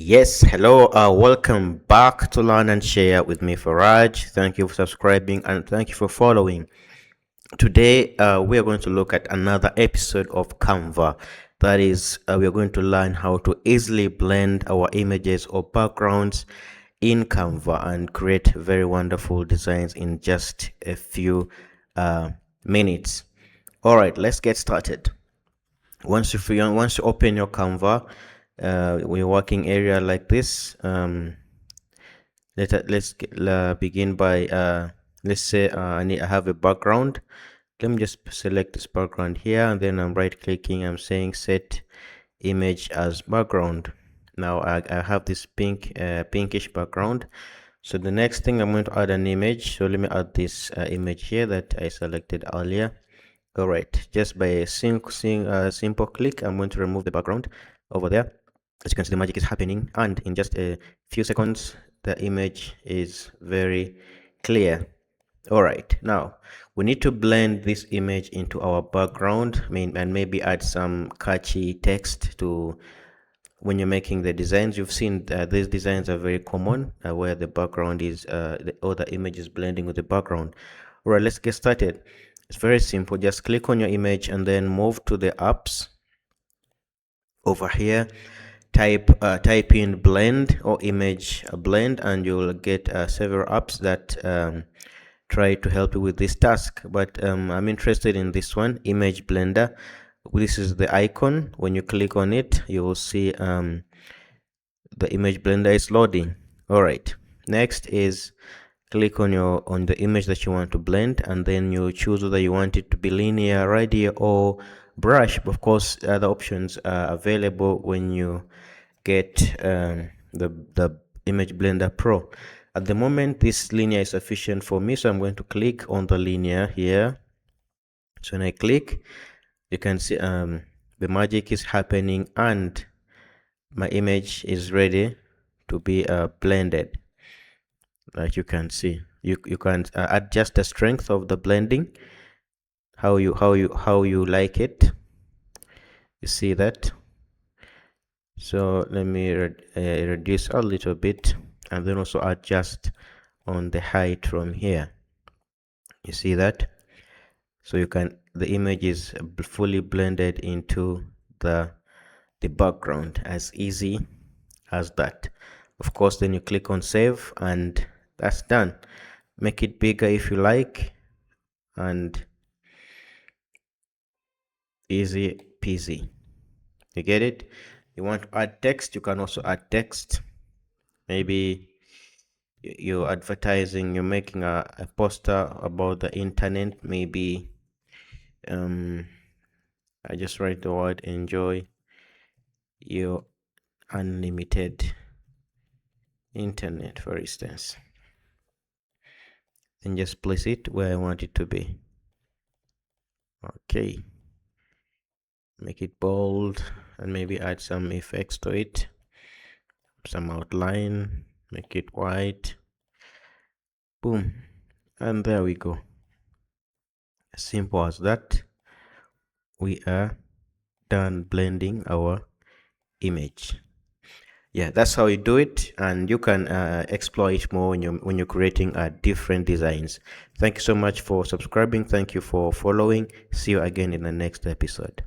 Yes, hello, welcome back to Learn and Share with me, Faraj. Thank you for subscribing and thank you for following. Today, we are going to look at another episode of Canva. That is, we are going to learn how to easily blend our images or backgrounds in Canva and create very wonderful designs in just a few minutes. All right, let's get started. Once you open your Canva, your working area like this, let's begin by let's say I have a background. Let me just select this background here, and then I'm right clicking. I'm saying set image as background. Now I have this pinkish background. So the next thing, I'm going to add an image. So let me add this image here that I selected earlier. All right, just by a simple click, I'm going to remove the background over there. As you can see, the magic is happening, and in just a few seconds, the image is very clear. All right, now we need to blend this image into our background, and maybe add some catchy text to when you're making the designs. You've seen these designs are very common where the background is the other image is blending with the background. All right, let's get started. It's very simple. Just click on your image and then move to the apps. Over here, type in blend or image blend, and you'll get several apps that try to help you with this task. But I'm interested in this one, image blender. This is the icon. When you click on it, you will see the image blender is loading. All right, next is click on the image that you want to blend, and then you choose whether you want it to be linear, radial, or brush. Of course, other options are available when you get the image blender pro. At the moment, this linear is sufficient for me, so I'm going to click on the linear here. So when I click, you can see the magic is happening and my image is ready to be blended. Like you can see, you can adjust the strength of the blending how you like it. You see that? So let me reduce a little bit, and then also adjust on the height from here. You see that? So the image is fully blended into the background, as easy as that. Of course, then you click on save, and that's done. Make it bigger if you like, and easy peasy. You get it? You want to add text, you can also add text. Maybe you're advertising, you're making a poster about the internet. Maybe I just write the word enjoy your unlimited internet, for instance, and just place it where I want it to be. Okay, make it bold and maybe add some effects to it, some outline, make it white. Boom, and there we go. As simple as that. We are done blending our image. Yeah, that's how you do it, and you can explore it more when you're creating different designs. Thank you so much for subscribing. Thank you for following. See you again in the next episode.